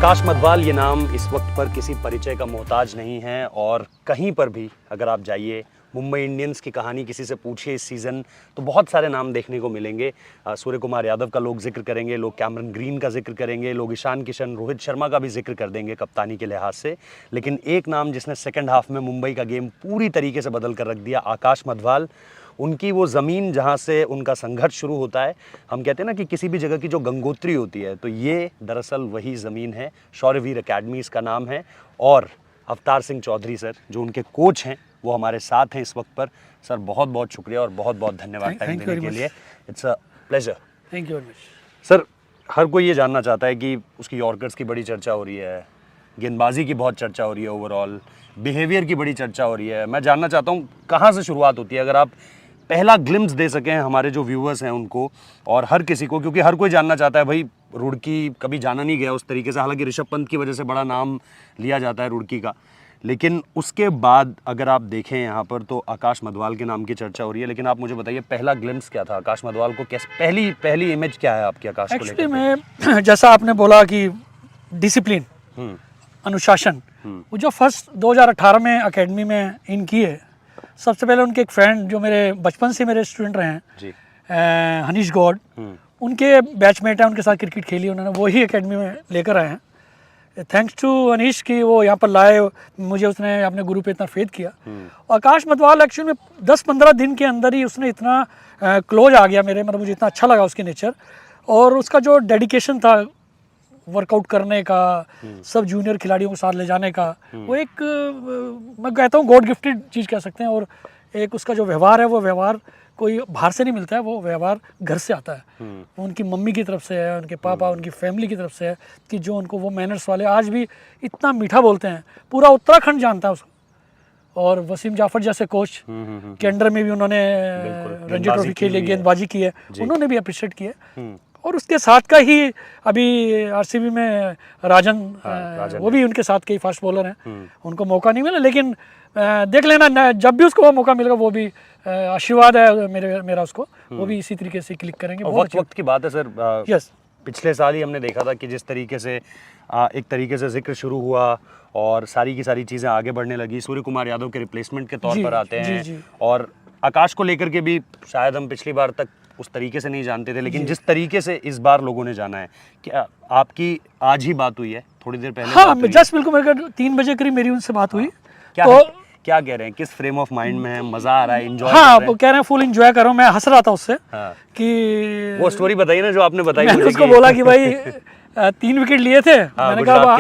आकाश मधवाल ये नाम इस वक्त पर किसी परिचय का मोहताज नहीं है और कहीं पर भी अगर आप जाइए, मुंबई इंडियंस की कहानी किसी से पूछिए इस सीज़न तो बहुत सारे नाम देखने को मिलेंगे। सूर्य कुमार यादव का लोग जिक्र करेंगे, लोग कैमरन ग्रीन का जिक्र करेंगे, लोग ईशान किशन, रोहित शर्मा का भी जिक्र कर देंगे कप्तानी के लिहाज से। लेकिन एक नाम जिसने सेकंड हाफ में मुंबई का गेम पूरी तरीके से बदल कर रख दिया, आकाश मधवाल। उनकी वो ज़मीन जहाँ से उनका संघर्ष शुरू होता है, हम कहते हैं ना कि किसी भी जगह की जो गंगोत्री होती है, तो ये दरअसल वही ज़मीन है। शौर्यवीर अकेडमी इसका नाम है और अवतार सिंह चौधरी सर जो उनके कोच हैं वो हमारे साथ हैं इस वक्त पर। सर बहुत बहुत शुक्रिया और बहुत बहुत धन्यवाद टाइम देने के लिए। It's a pleasure. Thank you very much. Sir हर कोई ये जानना चाहता है कि उसकी यॉर्कर्स की बड़ी चर्चा हो रही है, गेंदबाजी की बहुत चर्चा हो रही है, ओवरऑल बिहेवियर की बड़ी चर्चा हो रही है। मैं जानना चाहता हूँ कहाँ से शुरुआत होती है, अगर आप पहला ग्लिम्स दे सकें हमारे जो व्यूअर्स हैं उनको और हर किसी को, क्योंकि हर कोई जानना चाहता है भाई रुड़की कभी जाना नहीं गया उस तरीके से, हालांकि ऋषभ पंत की वजह से बड़ा नाम लिया जाता है रुड़की का, लेकिन उसके बाद अगर आप देखें यहाँ पर तो आकाश मधवाल के नाम की चर्चा हो रही है। लेकिन आप मुझे बताइए पहला ग्लिम्स क्या था आकाश मधवाल को, कैसे पहली इमेज क्या है आपकी आकाश को लेकर? मैं जैसा आपने बोला कि डिसिप्लिन, अनुशासन, वो जो फर्स्ट 2018 में एकेडमी में इन किए, सबसे पहले उनके एक फ्रेंड जो मेरे बचपन से मेरे स्टूडेंट रहे हैं, हनीश गौड, उनके बैचमेट हैं, उनके साथ क्रिकेट खेली उन्होंने, वही एकेडमी में लेकर आए हैं। थैंक्स टू अनीश की वो यहाँ पर लाए, मुझे उसने अपने गुरु पे इतना फेथ किया। आकाश मधवाल एक्चुअली में 10-15 दिन के अंदर ही उसने इतना क्लोज आ गया मेरे, मतलब मुझे इतना अच्छा लगा उसकी नेचर और उसका जो डेडिकेशन था वर्कआउट करने का, सब जूनियर खिलाड़ियों को साथ ले जाने का, वो एक मैं कहता हूँ गॉड गिफ्टेड चीज़ कह सकते हैं। और एक उसका जो व्यवहार है वो व्यवहार कोई बाहर से नहीं मिलता है, वो व्यवहार घर से आता है। वो उनकी मम्मी की तरफ से है, उनके पापा, उनकी फैमिली की तरफ से है कि जो उनको वो मैनर्स वाले आज भी इतना मीठा बोलते हैं, पूरा उत्तराखंड जानता है उसको। और वसीम जाफर जैसे कोच के अंडर में भी उन्होंने रणजी ट्रॉफी खेली, गेंदबाजी की है, उन्होंने भी अप्रिशिएट किया। और उसके साथ का ही अभी आरसीबी में राजन, वो भी उनके साथ के ही फास्ट बॉलर हैं, उनको मौका नहीं मिला, लेकिन देख लेना जब भी उसको वो मौका मिलेगा, वो भी आशीर्वाद है मेरा उसको, वो भी इसी तरीके से क्लिक करेंगे। वक्त की बात है सर। यस, पिछले साल ही हमने देखा था कि जिस तरीके से एक तरीके से जिक्र शुरू हुआ और सारी की सारी चीज़ें आगे बढ़ने लगी, सूर्य कुमार यादव के रिप्लेसमेंट के तौर पर आते हैं और आकाश को लेकर के भी शायद हम पिछली बार तक उस तरीके से नहीं जानते थे, लेकिन जिस तरीके से इस बार लोगों ने जाना है, क्या आपकी आज ही बात हुई है थोड़ी देर पहले? हाँ, जस्ट बिल्कुल मेरे 3 बजे करीब मेरी उनसे बात हुई। क्या कह रहे हैं, किस फ्रेम ऑफ माइंड में है, मजा आ रहा है, एंजॉय? हाँ, वो कह रहे हैं फुल एंजॉय कर रहा हूँ। मैं हंस रहा था उससे कि वो स्टोरी बताइए ना जो आपने बताई। मैंने उसको बोला कि भाई 3 विकेट लिए थे, मैंने कहा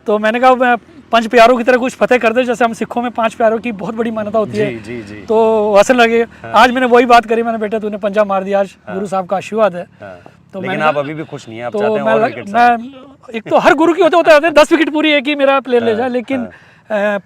तो मैंने कहा 5 प्यारों की तरह कुछ फतेह कर दे, जैसे हम सिखों में 5 प्यारों की बहुत बड़ी मान्यता होती है। जी। तो हंसने लगे। आज मैंने वही बात करी, मैंने बेटा तूने पंजा मार दिया, आज गुरु साहब का आशीर्वाद है। तो लेकिन आप अभी भी खुश नहीं है, आप चाहते हैं और विकेट? मैं एक तो हर गुरु की होते हैं 10 विकेट पूरी है कि मेरा प्लेयर ले जाए, लेकिन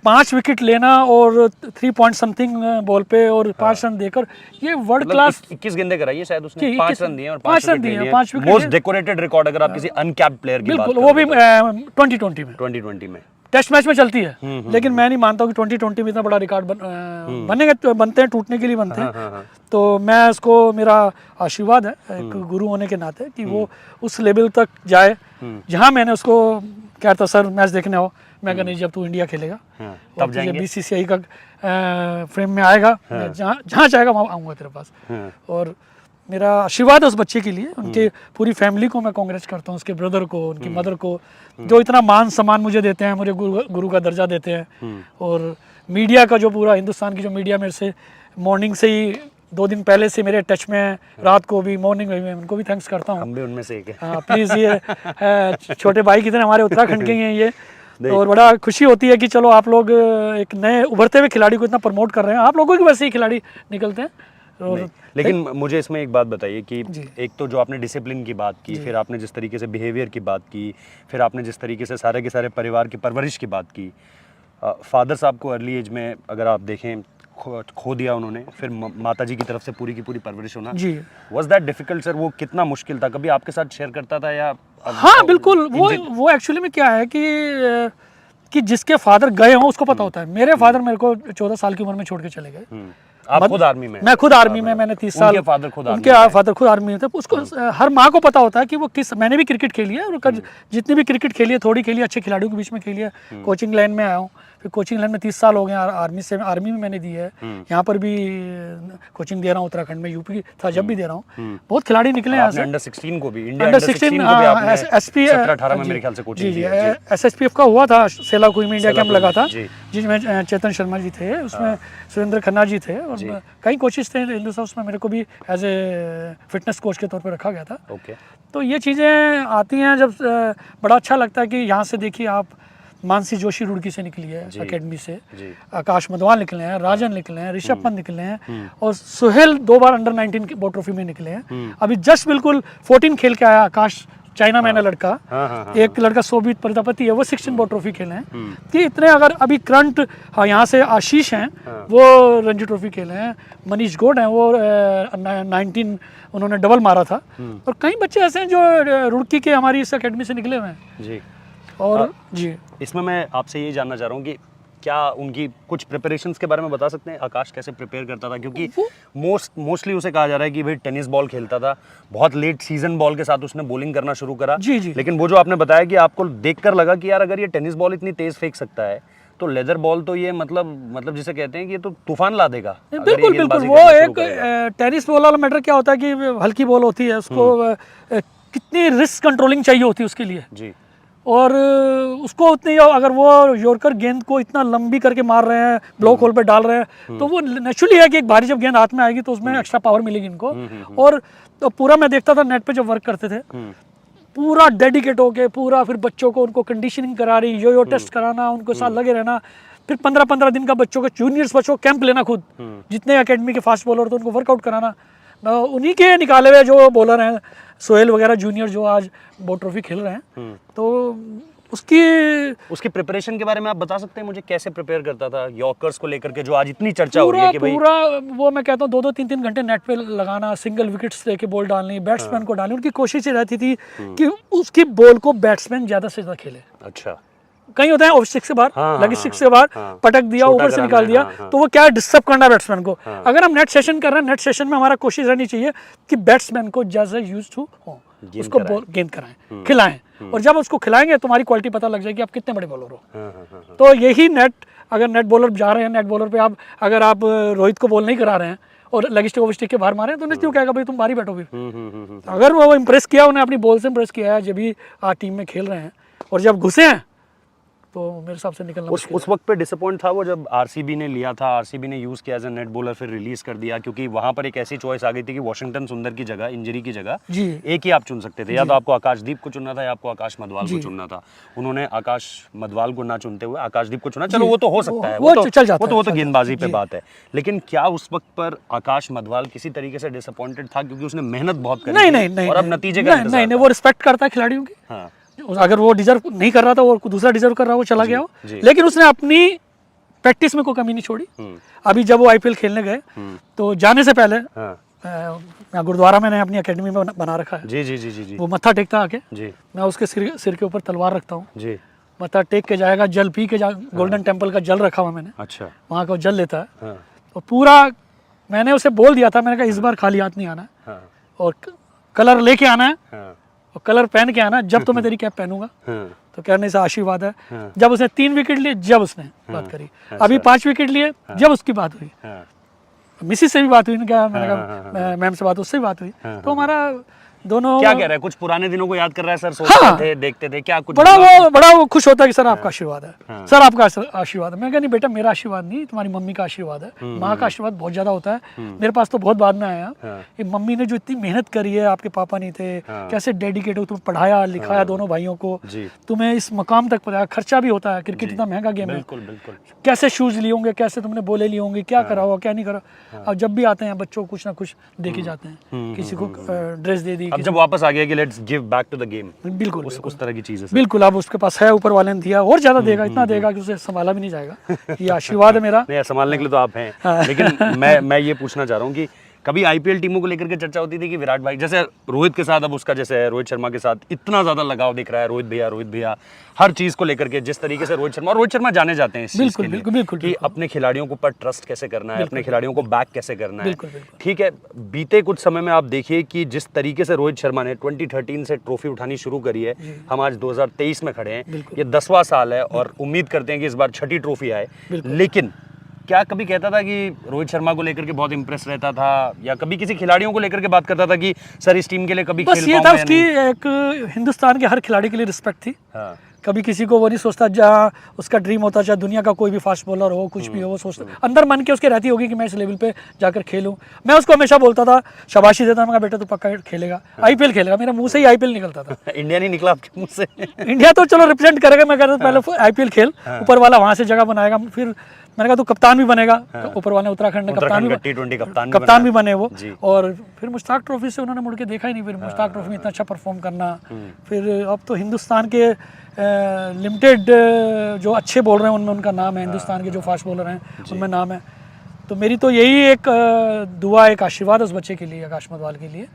5 विकेट लेना और 3 पॉइंट समथिंग बॉल पे और 5 रन देकर, ये वर्ल्ड क्लास। 21 गेंदें कराई है शायद उसने, 5 रन दिए और 5 रन दिए, 5 विकेट। मोस्ट डेकोरेटेड रिकॉर्ड अगर आप किसी अनकैप्ड प्लेयर की बात करें, वो भी 2020 में टेस्ट मैच में चलती है, लेकिन मैं नहीं मानता हूँ कि 2020 में इतना बड़ा रिकॉर्ड बनते हैं, टूटने के लिए बनते हैं। तो मैं उसको, मेरा आशीर्वाद है एक गुरु होने के नाते कि वो उस लेवल तक जाए जहाँ मैंने उसको कहा था सर मैच देखने आओ, मैं कहा नहीं, जब तू इंडिया खेलेगा तब जाएंगे, बीसीसीआई का फ्रेम में आएगा, जहाँ चाहेगा वहाँ आऊँगा तेरे पास। और मेरा आशीर्वाद है उस बच्चे के लिए, उनके पूरी फैमिली को मैं कांग्रेस करता हूँ, उसके ब्रदर को, उनकी मदर को, जो इतना मान सम्मान मुझे देते हैं, मुझे गुरु का दर्जा देते हैं। और मीडिया का जो पूरा हिंदुस्तान की जो मीडिया मेरे से मॉर्निंग से ही 2 दिन पहले से मेरे टच में है, रात को भी मॉर्निंग में भी, उनको भी थैंक्स करता हूँ। हम भी उनमें से एक हैं। हाँ प्लीज़, ये छोटे भाई की तरह हमारे उत्तराखंड के ही हैं ये। और बड़ा खुशी होती है कि चलो आप लोग एक नए उभरते हुए खिलाड़ी को इतना प्रमोट कर रहे हैं, आप लोगों की वैसे ही खिलाड़ी निकलते हैं। और लेकिन मुझे इसमें एक बात बताइए कि एक तो जो आपने डिसिप्लिन की बात की, फिर आपने जिस तरीके से बिहेवियर की बात की, फिर आपने जिस तरीके से सारे के सारे परिवार की परवरिश की बात की, फादर साहब को अर्ली एज में अगर आप देखें खो दिया उन्होंने, फिर माताजी की तरफ से पूरी की पूरी परवरिश होना, वाज दैट डिफिकल्ट सर? वो कितना मुश्किल था? कभी आपके साथ शेयर करता था या? हाँ बिल्कुल, वो एक्चुअली में क्या है कि जिसके फादर गए हों उसको पता होता है। मेरे फादर मेरे को 14 साल की उम्र में छोड़ के चले गए आप खुद आर्मी में? मैं खुद आर्मी में, मैंने 30 साल, उनके फादर खुद आर्मी उनके में? फादर खुद आर्मी में थे। उसको हर माँ को पता होता है कि वो किस, मैंने भी क्रिकेट खेली है और जितनी भी क्रिकेट खेली है, थोड़ी खेली है, अच्छे खिलाड़ियों के बीच में खेली है। कोचिंग लाइन में आया हूँ, फिर कोचिंग लाइन में 30 साल हो गए, आर्मी में मैंने दी है, यहाँ पर भी कोचिंग दे रहा हूँ, उत्तराखंड में, यूपी था जब भी दे रहा हूँ। बहुत खिलाड़ी निकले यहाँ से। अंडर 16 को भी, इंडिया अंडर 16 को भी आपने 17-18 में मेरे ख्याल से कोचिंग दी है। SSPF का हुआ था, सेलाकुई में इंडिया कैंप लगा था, जिसमें चेतन शर्मा जी थे, उसमें सुरेंद्र खन्ना जी थे और कई कोचेस थे हिंदुस्तान, उसमें मेरे को भी एज ए फिटनेस कोच के तौर पर रखा गया था। तो ये चीज़ें आती हैं जब बड़ा अच्छा लगता है कि यहाँ से देखिए आप, मानसी जोशी रुड़की से निकली है एकेडमी से, आकाश मधवाल निकले हैं, राजन निकले हैं, ऋषभ पंत निकले हैं और सुहेल 2 बार अंडर 19 बोर्ड ट्रॉफी में निकले हैं। अभी जस्ट बिल्कुल 14 खेल के आया आकाश, चाइना में ना लड़का, एक लड़का सोबित प्रजापति है, वो 16 बोर्ड ट्रॉफी खेले हैं। कि इतने अगर अभी करंट यहाँ से आशीष हैं, वो रणजी ट्रॉफी खेले हैं, मनीष गौड हैं, वो 19 उन्होंने डबल मारा था, और कई बच्चे ऐसे हैं जो रुड़की के हमारी इस अकेडमी से निकले हुए हैं जी। और जी इसमें मैं आपसे ये जानना चाह रहा हूँ कि क्या उनकी कुछ प्रिपरेशंस के बारे में बता सकते हैं, आकाश कैसे प्रिपेयर करता था? क्योंकि मोस्टली उसे कहा जा रहा है कि भाई टेनिस बॉल खेलता था, बहुत लेट सीजन बॉल के साथ उसने बॉलिंग करना शुरू करा। जी जी। लेकिन वो जो आपने बताया कि आपको देखकर लगा कि यार अगर ये टेनिस बॉल इतनी तेज फेंक सकता है तो लेदर बॉल तो ये मतलब जिसे कहते हैं कि ये तो तूफान ला देगा। बिल्कुल बिल्कुल, वो एक टेनिस बॉल वाला मैटर क्या होता है कि हल्की बॉल होती है, उसको कितनी रिस्क कंट्रोलिंग चाहिए होती है उसके लिए जी, और उसको उतनी, अगर वो यॉर्कर गेंद को इतना लंबी करके मार रहे हैं, ब्लॉक होल पे डाल रहे हैं, तो वो नेचुरली है कि एक भारी जब गेंद हाथ में आएगी तो उसमें एक्स्ट्रा पावर मिलेगी इनको। और तो पूरा मैं देखता था नेट पे जब वर्क करते थे, पूरा डेडिकेट होके, पूरा फिर बच्चों को उनको कंडीशनिंग करा रही, यो टेस्ट कराना, उनको साथ लगे रहना, फिर 15-15 दिन का बच्चों का जूनियर्स बच्चों कैंप लेना, खुद जितने एकेडमी के फास्ट बॉलर थे उनको वर्कआउट कराना, उन्हीं के निकाले हुए जो बॉलर हैं, सोहेल वगैरह जूनियर जो आज बोर्ड ट्रॉफी खेल रहे हैं। तो उसकी प्रिपरेशन के बारे में आप बता सकते हैं मुझे, कैसे प्रिपेयर करता था यॉर्कर्स को लेकर के जो आज इतनी चर्चा हो रही है कि भाई पूरा वो मैं कहता हूँ 2-2 3-3 घंटे नेट पे लगाना, सिंगल विकेट्स लेके बॉल डालनी, बैट्समैन को डालनी, उनकी कोशिश ये रहती थी कि उसकी बॉल को बैट्समैन ज्यादा से ज्यादा खेले। अच्छा, कहीं होता है ऑफ स्टिक से बाहर, लगी स्टिक से बाहर पटक दिया, ऊपर से निकाल दिया, तो वो क्या है, डिस्टर्ब करना बैट्समैन को। अगर हम नेट सेशन कर रहे हैं, नेट सेशन में हमारा कोशिश रहनी चाहिए कि बैट्समैन को ज्यादा यूज टू हो, उसको बॉल गेंद कराएं, खिलाएं, और जब उसको खिलाएंगे तो हमारी क्वालिटी पता लग जाएगी आप कितने बड़े बॉलर हो। तो यही नेट, अगर नेट बॉलर जा रहे हैं, नेट बॉलर पे आप अगर आप रोहित को बॉल नहीं करा रहे हैं और लेग स्टिक ओवर स्टिक के बाहर मारे तो नेट क्यों कहेगा भाई तुम बाहर ही बैठो फिर। अगर वो इंप्रेस किया, उन्हें अपनी बॉल से इंप्रेस किया है, जब भी आज टीम में खेल रहे हैं और जब घुसे हैं तो मेरे हिसाब से निकलना उस वक्त पे डिसअपॉइंट था वो जब आरसीबी ने लिया था, आरसीबी ने यूज किया एज ए नेट बॉलर, फिर रिलीज कर दिया, क्योंकि वहां पर एक ऐसी चॉइस आ गई थी कि वॉशिंगटन सुंदर की जगह, इंजरी की जगह एक ही आप चुन सकते थे, या तो आपको आकाशदीप को चुनना था या आपको आकाश मधवाल को चुनना था। उन्होंने आकाश मधवाल को ना चुनते हुए आकाशदीप को चुना। चलो वो तो हो सकता है, वो तो गेंदबाजी पे बात है, लेकिन क्या उस वक्त पर आकाश मधवाल किसी तरीके से डिसअपॉइंटेड था, क्योंकि उसने मेहनत बहुत करी नहीं, और अब नतीजे का नहीं, वो रिस्पेक्ट करता है खिलाड़ियों की। अगर वो डिजर्व नहीं कर रहा था और दूसरा डिजर्व कर रहा, वो चला गया हो, लेकिन उसने अपनी प्रैक्टिस में कोई कमी नहीं छोड़ी। अभी जब वो आईपीएल खेलने गए तो जाने से पहले गुरुद्वारा मैंने अपनी एकेडमी में बना रखा है जी, वो मत्था टेकता आके जी, मैं उसके सिर के ऊपर तलवार रखता हूँ जी, मत्था टेक के जाएगा, जल पी के गोल्डन टेम्पल का जल रखा हुआ मैंने, अच्छा, वहाँ का जल लेता है। और पूरा मैंने उसे बोल दिया था, मैंने कहा इस बार खाली हाथ नहीं आना और कलर लेके आना है और कलर पहन के आना, जब तो मैं तेरी कैप पहनूंगा। तो कहने से आशीर्वाद है। जब उसने 3 विकेट लिए, जब उसने बात करी, अभी 5 विकेट लिए, जब उसकी बात हुई, मिसिस से भी बात हुई, क्या मैंने कहा मैम से बात, उससे भी बात हुई, तो हमारा दोनों क्या कह रहा है, कुछ पुराने दिनों को याद कर रहा है सर, सोचते थे, देखते थे क्या कुछ, बड़ा वो खुश होता है कि सर आपका आशीर्वाद है, सर आपका आशीर्वाद है। मैं कहा नहीं बेटा, मेरा आशीर्वाद नहीं, तुम्हारी मम्मी का आशीर्वाद है, माँ का आशीर्वाद बहुत ज्यादा होता है। मेरे पास तो बहुत बाद में आया कि मम्मी ने जो इतनी मेहनत करी है, आपके पापा नहीं थे, कैसे डेडिकेट हो, तुम पढ़ाया लिखाया दोनों भाइयों को, तुम्हें इस मकाम तक पहुंचाया, खर्चा भी होता है, क्रिकेट इतना महंगा गेम है, कैसे शूज लिए होंगे, कैसे तुमने बोले लिए होंगे, क्या करा होगा क्या नहीं करा। अब जब भी आते हैं बच्चों को कुछ ना कुछ देके जाते हैं, किसी को ड्रेस दे दी, जब वापस आ गया कि let's give back to the game, बिल्कुल उस तरह की चीजें, बिल्कुल। अब उसके पास है, ऊपर वाले ने दिया, और ज्यादा देगा, इतना देगा कि उसे संभाला भी नहीं जाएगा। ये आशीर्वाद है मेरा। नहीं, संभालने के लिए तो आप हैं, लेकिन मैं ये पूछना चाह रहा हूँ कि कभी आईपीएल टीमों को लेकर के चर्चा होती थी कि विराट भाई, जैसे रोहित के साथ अब उसका जैसे है, रोहित शर्मा के साथ इतना ज्यादा लगाव दिख रहा है, रोहित भैया हर चीज को लेकर के, जिस तरीके से रोहित शर्मा जाने जाते हैं इस चीज के लिए कि अपने खिलाड़ियों के ऊपर ट्रस्ट कैसे करना है, अपने खिलाड़ियों को बैक कैसे करना है। ठीक है, बीते कुछ समय में आप देखिए कि जिस तरीके से रोहित शर्मा ने 2013 से ट्रॉफी उठानी शुरू करी है, हम आज 2023 में खड़े हैं, ये 10वां साल है और उम्मीद करते हैं कि इस बार 6ठी ट्रॉफी आए। लेकिन क्या कभी कहता था कि रोहित शर्मा को लेकर के बहुत इंप्रेस रहता था, या कभी किसी खिलाड़ियों को लेकर के बात करता था कि सर इस टीम के लिए कभी बस ये था उसकी एक हिंदुस्तान के हर खिलाड़ी के लिए रिस्पेक्ट थी। हाँ। कभी किसी को वो नहीं सोचता, जहाँ उसका ड्रीम होता चाहे दुनिया का कोई भी फास्ट बॉलर हो, कुछ भी हो, वो सोचता अंदर मन के उसके रहती होगी कि मैं इस लेवल पे जाकर खेलूं। मैं उसको हमेशा बोलता था, शाबाशी देता, मैं कहा बेटा तू पक्का खेलेगा, आईपीएल खेलेगा। मेरा मुंह से ही आईपीएल निकलता था। इंडिया नहीं निकला आपके मुंह से? इंडिया तो चलो रिप्रेजेंट करेगा, मैं कहता था पहले आईपीएल खेल, ऊपर वाला वहां से जगह बनाएगा। फिर मैंने कहा तू कप्तान भी बनेगा, ऊपर वाले उत्तराखंड में कप्तान भी बने वो। और फिर मुश्ताक ट्रॉफी से उन्होंने मुड़ के देखा ही नहीं, फिर मुश्ताक ट्रॉफी में इतना अच्छा परफॉर्म करना। फिर अब तो हिंदुस्तान के लिमिटेड जो अच्छे बॉलर हैं उनमें उनका नाम है, हिंदुस्तान के जो फास्ट बॉलर हैं उनमें नाम है। तो मेरी तो यही एक दुआ, एक आशीर्वाद उस बच्चे के लिए, आकाश मदवाल के लिए,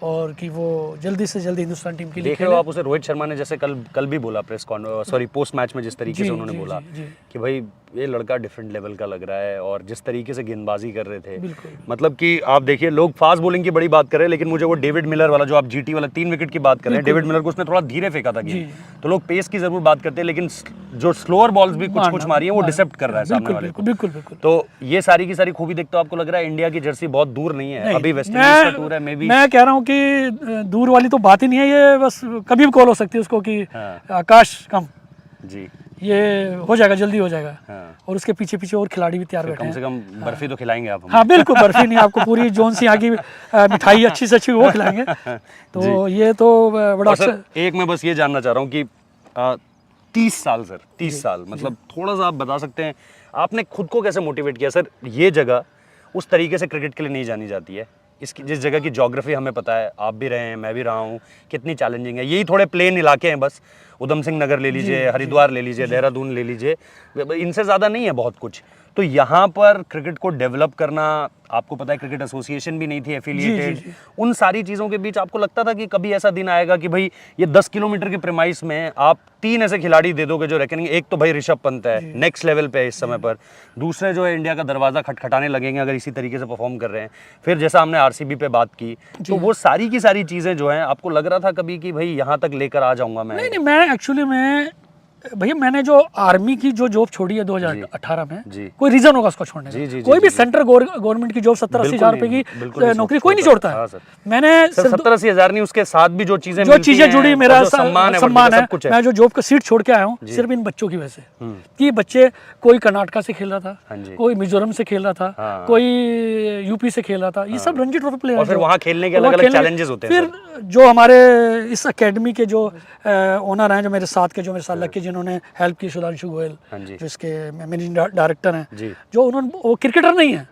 और कि वो जल्दी से जल्दी हिंदुस्तान टीम के लिए देख रहे हो आप उसे। रोहित शर्मा ने जैसे कल भी बोला पोस्ट मैच में, जिस तरीके से उन्होंने बोला कि भाई ये लड़का डिफरेंट लेवल का लग रहा है, और जिस तरीके से गेंदबाजी कर रहे थे, मतलब कि आप देखिए लोग फास्ट बॉलिंग की बड़ी बात कर रहे हैं, लेकिन मुझे वो डेविड मिलर वाला जो आप जीटी वाला 3 विकेट की बात कर रहे हैं, डेविड मिलर को उसने थोड़ा धीरे फेंका था गेंद, तो लोग पेस की जरूर बात करते हैं, लेकिन जो स्लोअर बॉल्स भी कुछ मारी है वो डिसेप्ट कर रहा है सामने वाले को। बिल्कुल। तो ये सारी की सारी खूबी देखते हो आपको लग रहा है इंडिया की जर्सी बहुत दूर नहीं है, अभी वेस्ट इंडीज का टूर है। मैं कह रहा हूँ कि दूर वाली तो बात ही नहीं है, ये बस कभी भी कॉल हो सकती है उसको कि आकाश कम जी, ये हो जाएगा, जल्दी हो जाएगा। और उसके पीछे पीछे और खिलाड़ी भी तैयार बैठे हैं। कम से कम बर्फी तो खिलाएंगे आप? हाँ बिल्कुल, बर्फी नहीं, आपको पूरी जोन सी यहाँ की मिठाई अच्छी से अच्छी वो खिलाएंगे। तो ये तो बड़ा अच्छा। एक मैं बस ये जानना चाह रहा हूँ कि 30 साल सर, 30 साल मतलब थोड़ा सा आप बता सकते हैं आपने खुद को कैसे मोटिवेट किया? सर ये जगह उस तरीके से क्रिकेट के लिए नहीं जानी जाती है, इसकी जिस जगह की ज्योग्राफी हमें पता है, आप भी रहे हैं, मैं भी रहा हूँ, कितनी चैलेंजिंग है। यही थोड़े प्लेन इलाके हैं बस, उधम सिंह नगर ले लीजिए, हरिद्वार ले लीजिए, देहरादून ले लीजिए, इनसे ज़्यादा नहीं है बहुत कुछ। तो यहाँ पर क्रिकेट को डेवलप करना, आपको पता है क्रिकेट एसोसिएशन भी नहीं थी एफिलिएटेड, उन सारी चीज़ों के बीच आपको लगता था कि कभी ऐसा दिन आएगा कि भाई ये 10 किलोमीटर के प्रेमाइस में आप 3 ऐसे खिलाड़ी दे दोगे जो रखेंगे? एक तो भाई ऋषभ पंत है, नेक्स्ट लेवल पे है इस समय पर, दूसरे जो है इंडिया का दरवाज़ा खटखटाने लगेंगे अगर इसी तरीके से परफॉर्म कर रहे हैं। फिर जैसा हमने आरसीबी पे बात की, तो वो सारी की सारी चीज़ें जो हैं, आपको लग रहा था कभी कि भाई यहाँ तक लेकर आ जाऊँगा मैं? नहीं, मैं एक्चुअली भैया मैंने जो आर्मी की जो जॉब छोड़ी है 2018 में, कोई रीजन होगा उसको छोड़ने का। कोई भी सेंट्रल गवर्नमेंट की जॉब 70-80 हज़ार रुपए की नौकरी कोई नहीं छोड़ता है। मैंने 70-80 हज़ार नहीं, उसके साथ भी जो चीजें जुड़ी, मेरा सम्मान है, मैं जो जॉब का सीट छोड़ के आया हूँ सिर्फ इन बच्चों की वजह से। कि बच्चे, कोई कर्नाटका से खेल रहा था, कोई मिजोरम से खेल रहा था, कोई यूपी से खेल रहा था, ये सब रणजी ट्रॉफी प्लेयर। फिर वहाँ खेलने के अलग-अलग चैलेंजेस होते हैं। फिर जो हमारे इस एकेडमी के जो ओनर हैं, जो मेरे साथ के, जो मेरे साथ लगे, जिन्होंने हेल्प की, सुधांशु गोयल जो इसके मैनेजिंग डायरेक्टर हैं, जो उन्होंने, वो क्रिकेटर नहीं है,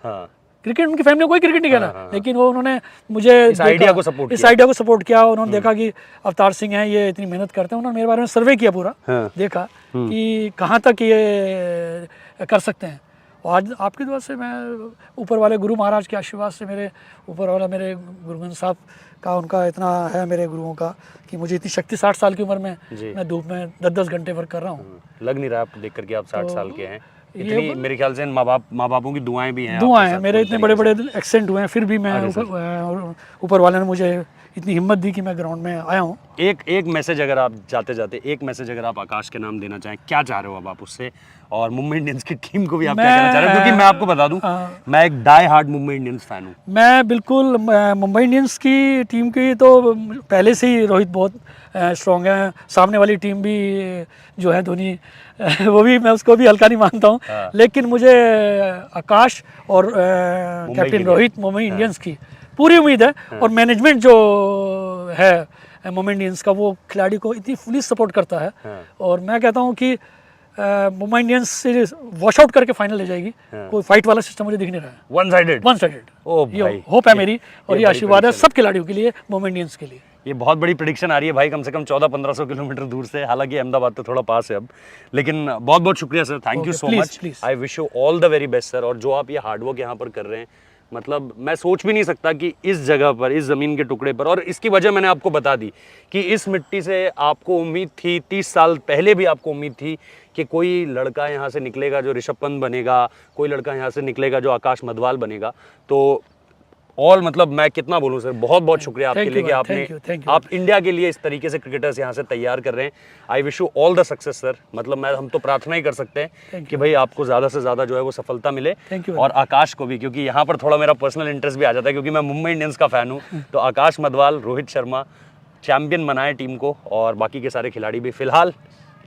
क्रिकेट उनकी फैमिली में कोई क्रिकेट नहीं खेला, लेकिन वो उन्होंने मुझे इस आइडिया को सपोर्ट किया। उन्होंने देखा कि अवतार सिंह है, ये इतनी मेहनत करते हैं, उन्होंने मेरे बारे में सर्वे किया पूरा, देखा कि कहाँ तक ये कर सकते हैं। और आज आपकी दुआ से, मैं ऊपर वाले गुरु महाराज के आशीर्वाद से, मेरे ऊपर वाला मेरे गुरुगन साहब का, उनका इतना है मेरे गुरुओं का कि मुझे इतनी शक्ति, 60 साल की उम्र में मैं धूप में 10-10 घंटे वर्क कर रहा हूँ। लग नहीं रहा आपको देख करके आप 60 साल के हैं। इतनी मेरे ख्याल से माँ बापों की दुआएं भी हैं। दुआएं हैं, मेरे इतने बड़े बड़े एक्सीडेंट हुए हैं, फिर भी मैं ऊपर वाले ने मुझे इतनी हिम्मत दी कि मैं ग्राउंड में आया हूँ। एक मैसेज अगर आप जाते एक मैसेज अगर आप आकाश के नाम देना चाहें, क्या चाह रहे हो अब आप उससे, और मुंबई इंडियंस की टीम को भी आप क्या कहना चाह रहे हो? क्योंकि मैं आपको बता दूं, मैं एक die hard Mumbai Indians fan हूँ। मैं बिल्कुल मुंबई इंडियंस की टीम की तो पहले से ही रोहित बहुत स्ट्रॉन्ग है, सामने वाली टीम भी जो है धोनी, वो भी, मैं उसको भी हल्का नहीं मानता हूँ, लेकिन मुझे आकाश और कैप्टन रोहित, मुंबई इंडियंस की पूरी उम्मीद है। और मैनेजमेंट जो है मुंबई इंडियंस का, वो खिलाड़ी को इतनी फुली सपोर्ट करता है, और मैं कहता हूँ कि Mumbai Indians series wash out करके फाइनल ले जाएगी। कोई फाइट वाला सिस्टम मुझे दिख नहीं रहा है, वन साइडेड। ये होप है मेरी, और ये आशीर्वाद है सब खिलाड़ियों के लिए, मुंबई इंडियंस के लिए। ये बहुत बड़ी प्रेडिक्शन आ रही है भाई, कम से कम 1400-1500 किलोमीटर दूर से, हालांकि अहमदाबाद तो थोड़ा पास है अब, लेकिन बहुत शुक्रिया sir, thank you so much. I wish you all the very best sir. और जो आप ये हार्डवर्क यहाँ पर कर रहे हैं, मतलब मैं सोच भी नहीं सकता कि इस जगह पर, इस ज़मीन के टुकड़े पर, और इसकी वजह मैंने आपको बता दी कि इस मिट्टी से आपको उम्मीद थी, 30 साल पहले भी आपको उम्मीद थी कि कोई लड़का यहाँ से निकलेगा जो ऋषभ पंत बनेगा, कोई लड़का यहाँ से निकलेगा जो आकाश मधवाल बनेगा। तो ऑल मतलब मैं कितना बोलूं सर, बहुत बहुत शुक्रिया आपके लिए कि आपने आप इंडिया के लिए इस तरीके से क्रिकेटर्स यहाँ से तैयार कर रहे हैं। I wish you all the success sir. मतलब हम तो प्रार्थना ही कर सकते हैं कि भाई आपको ज़्यादा से ज़्यादा जो है वो सफलता मिले, और आकाश को भी, क्योंकि यहाँ पर थोड़ा मेरा पर्सनल इंटरेस्ट भी आ जाता है क्योंकि मैं मुंबई इंडियंस का फ़ैन हूँ। तो आकाश मधवाल, रोहित शर्मा चैम्पियन बनाए टीम को, और बाकी के सारे खिलाड़ी भी। फिलहाल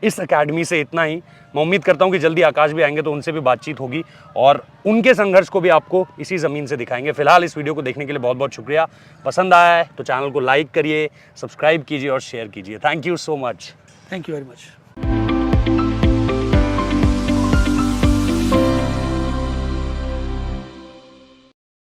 इस एकेडमी से इतना ही। मैं उम्मीद करता हूं कि जल्दी आकाश भी आएंगे तो उनसे भी बातचीत होगी और उनके संघर्ष को भी आपको इसी ज़मीन से दिखाएंगे। फिलहाल इस वीडियो को देखने के लिए बहुत बहुत शुक्रिया। पसंद आया है तो चैनल को लाइक करिए, सब्सक्राइब कीजिए और शेयर कीजिए। Thank you so much. Thank you very much.